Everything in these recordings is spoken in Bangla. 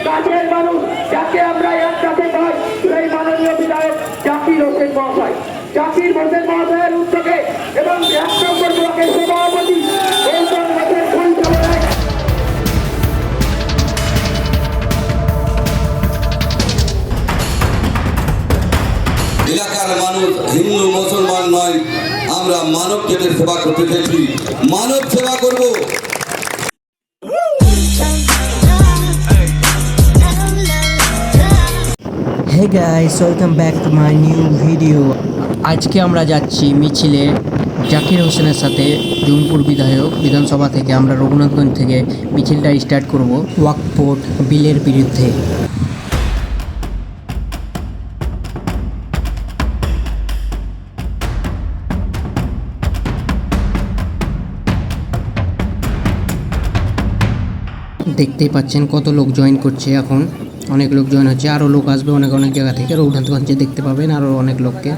কাছের মানুষ যাকে আমরা একসাথে পাই সেই মাননীয় বিধায়ক জাকির হোসেন মহাশয়। জাকির হোসেন মহাশয়ের উদ্যোগে এবং 1 নম্বর ব্লকের সভাপতি গৌতম দাসের পরিচালনায় এলাকার মানুষ হিন্দু মুসলমান নয়, আমরা মানব জাতির সেবা করতে চাইছি, মানব সেবা করব। Hey guys, welcome back to my new video. আজকে আমরা যাচ্ছি মিছিলে জাকির হোসেনের সাথে জৌনপুর বিধানসভা থেকে আমরা রঘুনাথগঞ্জ থেকে মিছিলটা স্টার্ট করব ওয়াকফ বোর্ড বিলের বিরুদ্ধে। দেখতেই পাচ্ছেন কত লোক জয়েন করছে, এখন অনেক লোক জয়েন হচ্ছে, আরও লোক আসবে অনেক অনেক জায়গা থেকে। রঘুনাথগঞ্জে দেখতে পাবেন আরও অনেক লোককে।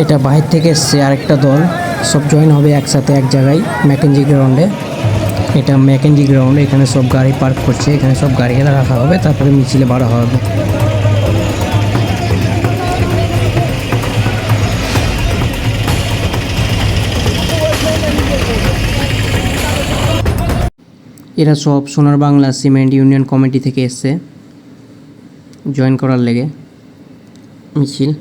এটা বাহির থেকে এসছে আরেকটা দল, সব জয়েন হবে একসাথে এক জায়গায় ম্যাকেঞ্জি গ্রাউন্ডে। এটা ম্যাকেঞ্জি গ্রাউন্ড, এখানে সব গাড়ি পার্ক করছে, এখানে সব গাড়ি রাখা হবে, তারপরে মিছিলে বাড়া হবে। এরা সব সোনার বাংলা সিমেন্ট ইউনিয়ন কমিটি থেকে এসছে জয়েন করার লেগে মিছিল।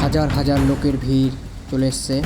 হাজার হাজার লোকের ভিড় চলে এসছে।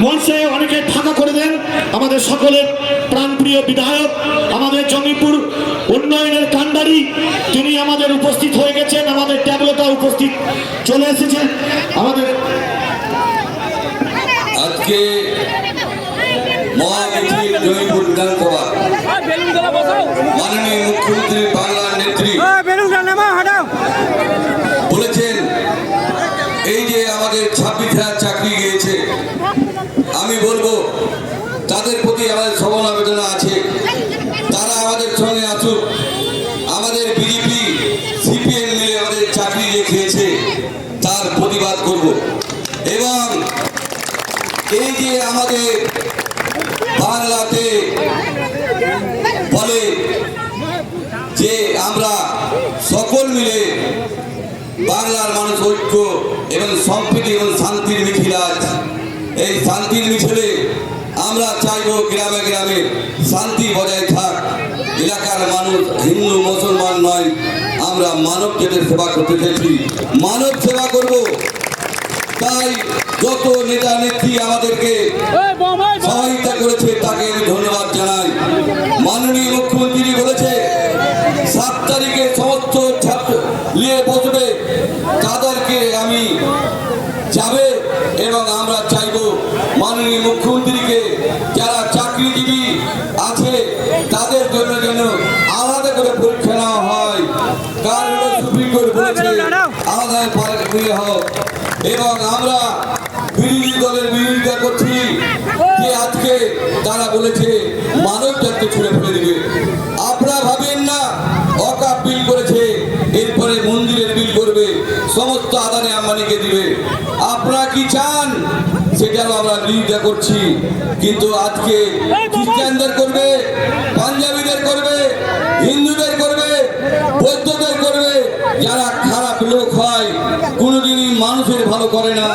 মঞ্চে অনেকে ফাঁকা করে দেন। আমাদের সকলের প্রাণপ্রিয় বিধায়ক, আমাদের জঙ্গিপুর উন্নয়নের কান্ডারি, তিনি আমাদের উপস্থিত হয়ে গেছেন, আমাদের ট্যাবলেটটা উপস্থিত চলে এসেছেন। আমাদের আজকে মহামিছিল জয়পুর বিধানসভা মাননীয় মুখ্যমন্ত্রী বাংলার নেত্রী বলেছেন, এই যে আমাদের 26,000 চাকরি গিয়েছে, আমি বলবো তাদের প্রতি আমাদের সবল আবেদনা আছে, তারা আমাদের সঙ্গে আসুক। আমাদের বিজেপি সিপিএম মিলে আমাদের চাকরি রেখেছে, তার প্রতিবাদ করব। এবং এই যে আমাদের বাংলাতে বলে যে আমরা সকল মিলে বাংলার মানুষ ঐক্য এবং সম্প্রীতি এবং শান্তির মিছিল, আজ এই শান্তির মিছিলে আমরা চাইব গ্রামে গ্রামে শান্তি বজায় থাক। এলাকার মানুষ হিন্দু মুসলমান নয়, আমরা মানব জাতির সেবা করতে চাইছি, মানব সেবা করব। তাই যত নেতা নেত্রী আমাদেরকে সহায়তা করেছে তাকে আমি ধন্যবাদ জানাই। মাননীয় মুখ্যমন্ত্রী বলেছে 7 তারিখে সমস্ত ছাত্র নিয়ে বসবে, তাদেরকে আমি যাবে এবং আমরা চাইব মাননীয় মুখ্যমন্ত্রীকে যারা চাকরিজীবী আছে তাদের জন্য যেন আলাদা করে পরীক্ষা নেওয়া হয়, কারণ সুপ্রিম কোর্ট বলেছে আলাদা পরীক্ষা হোক। এবং আমরা বিরোধী দলের বিরোধিতা করছি যে আজকে তারা বলেছে মানব জাতি ছুড়ে ফেলে দিবে। আপনারা ভাবেন না অকাপ বিল করেছে, এরপরে মন্দিরের বিল করবে, সমস্ত আদানি আম্বানিকে দিবে। আপনারা কি চান সেটাও আমরা আমরা বিরোধিতা করছি, কিন্তু আজকে খ্রিস্টানদের করবে, পাঞ্জাবিদের করবে, হিন্দুদের করবে, বৌদ্ধদের করবে, যারা খারাপ লোক হয় কোনোদিনই মানুষের ভালো করে না,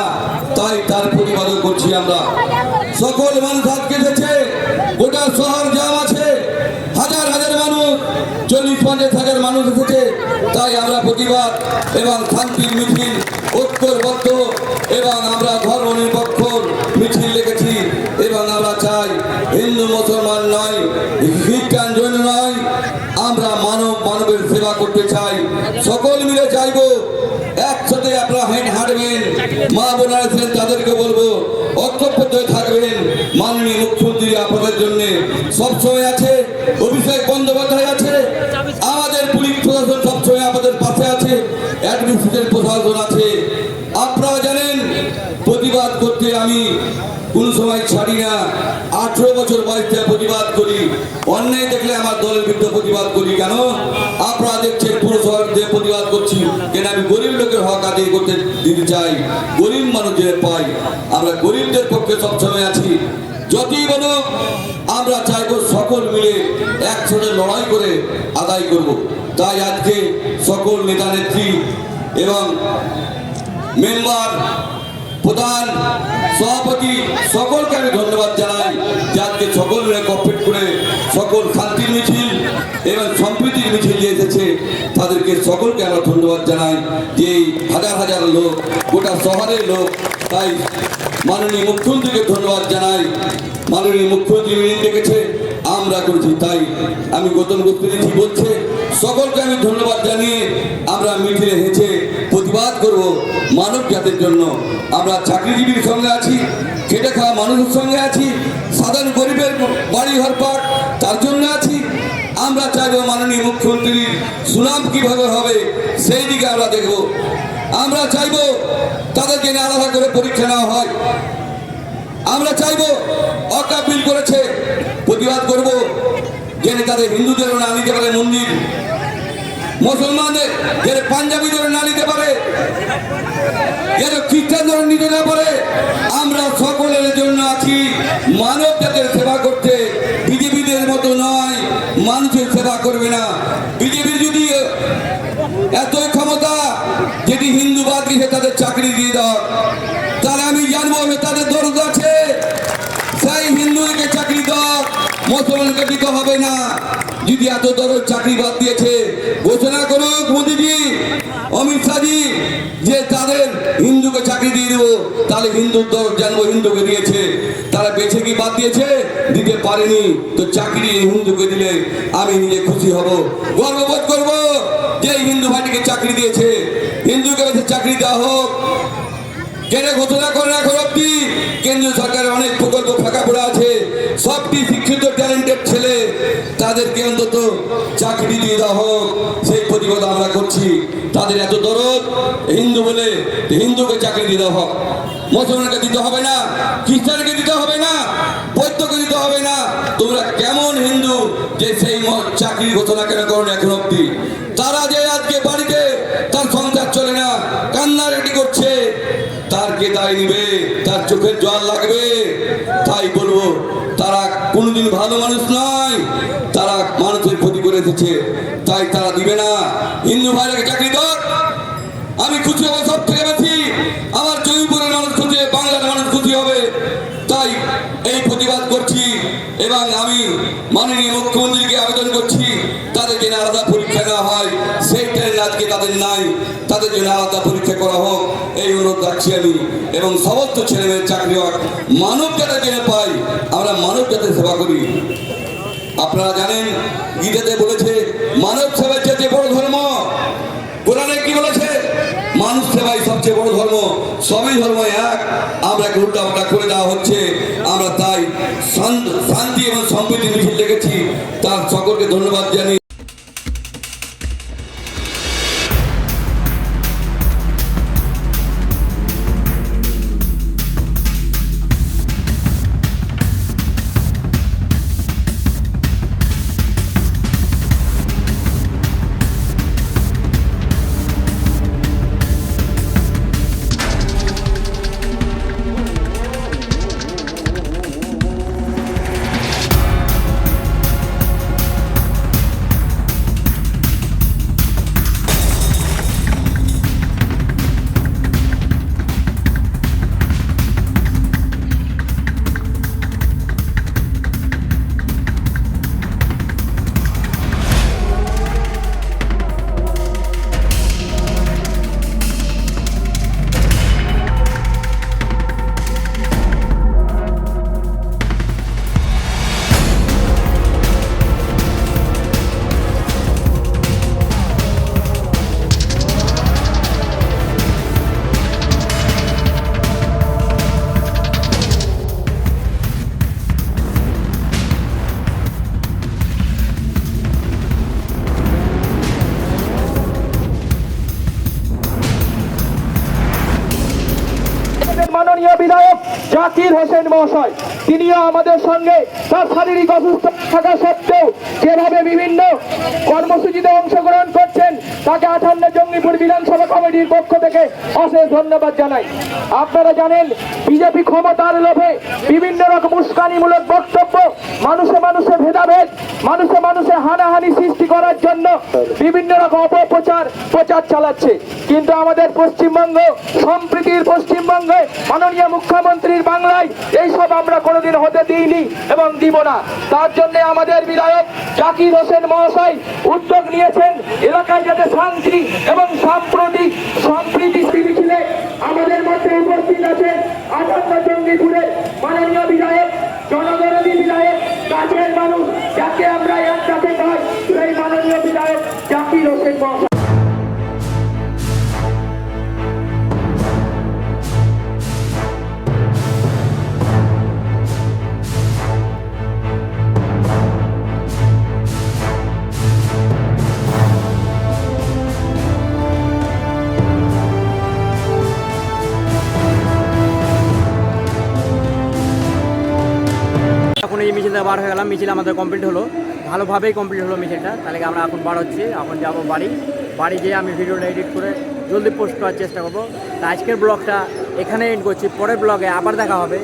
তাই তার প্রতিবাদও করছি আমরা। সকল মানুষ আজকে এসেছে, গোটা শহর জাম আছে, হাজার হাজার মানুষ, 40-50 হাজার মানুষ এসেছে, তাই আমরা প্রতিবাদ এবং শান্তির মিছিল, ঐক্যবদ্ধ এবং আমরা ধর্ম নিরপেক্ষ মিছিল রেখেছি। এবং আমরা চাই হিন্দু মুসলমান নয়, খ্রিস্টান জৈন নয়, আমরা মানবের সেবা করতে চাই। সকল মিলে চাইবো একসাথে আপনারা হাঁটবেন, মা বোনেরা আছেন তাদেরকে বলবো ঐক্যবদ্ধ থাকবেন। মাননীয় মুখ্যমন্ত্রী আপনাদের জন্য সবসময় আছে, অভিষেক বন্দ্যোপাধ্যায় আছে, আমাদের পুলিশ প্রশাসন সবসময় আমাদের পাশে আছে, অ্যাডমিনিস্ট্রেশন প্রশাসন আছে। আপনারা জানেন প্রতিবাদ করতে আমি কোন সময় ছাড়ি না, 18 বছর বয়সে প্রতিবাদ করি, অন্যায় দেখলে আমার দলের বিরুদ্ধে প্রতিবাদ করি। কেন আপনারা দেখছেন পুরো শহর দিয়ে প্রতিবাদ করছি, কেন আমি গরিব লোকের হক আদায় করতে দিতে চাই, গরিব মানুষদের পাই, আমরা গরিবদের পক্ষে সবসময় আছি। যতই বলুক আমরা চাইবো সকল মিলে একসাথে লড়াই করে আদায় করব। তাই আজকে সকল নেতা নেত্রী এবং মেম্বার, প্রধান, সভাপতি সকলকে আমি ধন্যবাদ জানাই, যাকে সকল মিলে কর্পোরেট করে সকল শান্তির মিছিল এবং সম্প্রীতির মিছিল যে এসেছে তাদেরকে সকলকে আমরা ধন্যবাদ জানাই। যে এই হাজার হাজার লোক, গোটা শহরের লোক, তাই মাননীয় মুখ্যমন্ত্রীকে ধন্যবাদ জানাই। মাননীয় মুখ্যমন্ত্রী মিটিং ডেকেছে, আমরা করেছি, তাই আমি গৌতম গোস্বামী বলছে সকলকে আমি ধন্যবাদ জানিয়ে আমরা মিছিলে হেঁচে প্রতিবাদ করব মানব জাতির জন্য। আমরা চাকরিজীবীর সঙ্গে আছি, খেটে খাওয়া মানুষের সঙ্গে আছি, সাধারণ গরিবের বাড়ি ঘর পাক তার জন্য আছি। আমরা চাইবো মাননীয় মুখ্যমন্ত্রীর সুনাম কিভাবে হবে সেই দিকে আমরা দেখব। আমরা চাইবো তাদের জন্য আলাদা করে পরীক্ষা নেওয়া হয়। আমরা চাইবো অকাপ বিল করেছে, প্রতিবাদ করব যেন তাদের হিন্দুদের না নিতে পারে মন্দির, মুসলমানদের যেন পাঞ্জাবিদের না নিতে পারে, যেন খ্রিস্টানদের নিতে না পারে। আমরা সকলের জন্য আছি মানব জাতির সেবা করতে, বিজেপিদের মতো নয়, মানুষের সেবা করবে না। বিজেপির যদি এতই ক্ষমতা যেটি হিন্দুবাদ দিয়ে তাদের চাকরি দিয়ে দাও, তাহলে আমি জানবো তাদের দরদ আছে, সেই হিন্দুদেরকে চাকরি দাও, মুসলমানকে দিতে হবে না। যদি এত দরদ চাকরি বাদ দিয়েছে ঘোষণা করুক মোদীজি, অমিত শাহজি, যে তাদের হিন্দুকে চাকরি দিয়ে দেবো, তাহলে হিন্দুর দরদ জানবো হিন্দুকে দিয়েছে। তারা বেছে কি বাদ দিয়েছে? দিতে পারেনি, তো চাকরি হিন্দুকে দিলে আমি নিজে খুশি হব, গর্ববোধ করবো যে হিন্দু ভাইটিকে চাকরি দিয়েছে, হিন্দুকে বেছে চাকরি দেওয়া হোক। কেন ঘোষণা করেন এখন অব্দি? কেন্দ্রীয় সরকারের অনেক প্রকল্প ফাঁকা পড়ে আছে, সবটি শিক্ষিত ট্যালেন্টেড ছেলে, তাদেরকে অন্তত চাকরি দিয়ে দেওয়া হোক, সেই প্রতিবাদ আমরা করছি। তাদের এত দরদ হিন্দু বলে হিন্দুকে চাকরি দিয়ে দেওয়া হোক, মুসলমানকে দিতে হবে না, খ্রিস্টানকে দিতে হবে না, বৌদ্ধকে দিতে হবে না। তোমরা কেমন হিন্দু যে সেই চাকরি ঘোষণা কেন করেন এখন অব্দি? তারা যে আজকে বাড়িতে তার সংসার চলে না, কান্নাকাটি করছে, তার কে দায় নিবে? তার চোখের জল লাগবে। তাই বলবো তারা কোনোদিন ভালো মানুষ নয়, তারা মানুষের ক্ষতি করে এসেছে, তাই তারা দিবে না। হিন্দু ভাইরাকে চাকরি দাও, আমি খুশি হবো সব থেকে বেশি। আমার জয়পুরের মানুষ খুশি, বাংলার মানুষ খুশি হবে, তাই এই প্রতিবাদ করছি। এবং আমি মাননীয় মুখ্যমন্ত্রীকে আবেদন করছি তাদের জন্য আলাদা পরীক্ষা দেওয়া হয়, সেই ট্রেন আজকে তাদের নাই, তাদের জন্য আলাদা পরীক্ষা করা হোক, এই অনুরোধ রাখছি আমি। এবং সমস্ত ছেলেমেয়ের চাকরি হোক, মানব জাতির জন্য পাই, আমরা মানব জাতির সেবা করি। আপনারা জানেন গীতাতে বলেছে মানব সেবা চেয়ে বড় ধর্ম। কোরআনে কি বলেছে? মানুষ সেবাই সবচেয়ে বড় ধর্ম। সবই ধর্ম এক, আমরা উল্টাপাল্টা করে দেওয়া হচ্ছে। আমরা তাই শান্তি এবং সম্প্রীতি মিছিল দেখেছি, তার সকলকে ধন্যবাদ জানিয়ে হোসেন মহাশয়, তিনিও আমাদের সঙ্গে তার শারীরিক অসুস্থ থাকা সত্ত্বেও যেভাবে বিভিন্ন কর্মসূচিতে অংশগ্রহণ করছেন তাকে 58 জঙ্গিপুর বিধানসভা কমিটির পক্ষ থেকে অশেষ ধন্যবাদ জানাই। আপনারা জানেন বিজেপি ক্ষমতার লোভে বিভিন্ন রকম উস্কানিমূলক বক্তব্য, মানুষে মানুষে ভেদাভেদ, মানুষে মানুষে হানাহানি সৃষ্টি করার জন্য বিভিন্ন রকম প্রচার চালাচ্ছে। কিন্তু আমাদের পশ্চিমবঙ্গ সম্প্রীতির পশ্চিমবঙ্গে মাননীয় মুখ্যমন্ত্রীর বাংলায় এইসব আমরা কোনোদিন হতে দিইনি এবং দিব না। তার জন্য আমাদের বিধায়ক জাকির হোসেন মহাশয় উদ্যোগ নিয়েছেন এলাকায় যাতে শান্তি এবং সম্প্রীতি মিছিলে আমাদের মধ্যে উপস্থিত আছেন 58 জঙ্গিপুরের মাননীয় বিধায়ক, জনদরদী বিধায়ক, কাছের মানুষ, যাকে আমরা একসাথে পাই, সেই মাননীয় বিধায়ক জাকির হোসেন মহাশয়। এখন এই মিছিলটা বার হয়ে গেলাম, মিছিল আমাদের কমপ্লিট হলো, ভালোভাবেই কমপ্লিট হলো মিছিলটা। তাহলে আমরা এখন বার হচ্ছি, এখন যাবো বাড়ি গিয়ে আমি ভিডিওটা এডিট করে জলদি পোস্ট করার চেষ্টা করবো। তা আজকের ব্লগটা এখানে এন্ড করছি, পরের ব্লগে আবার দেখা হবে।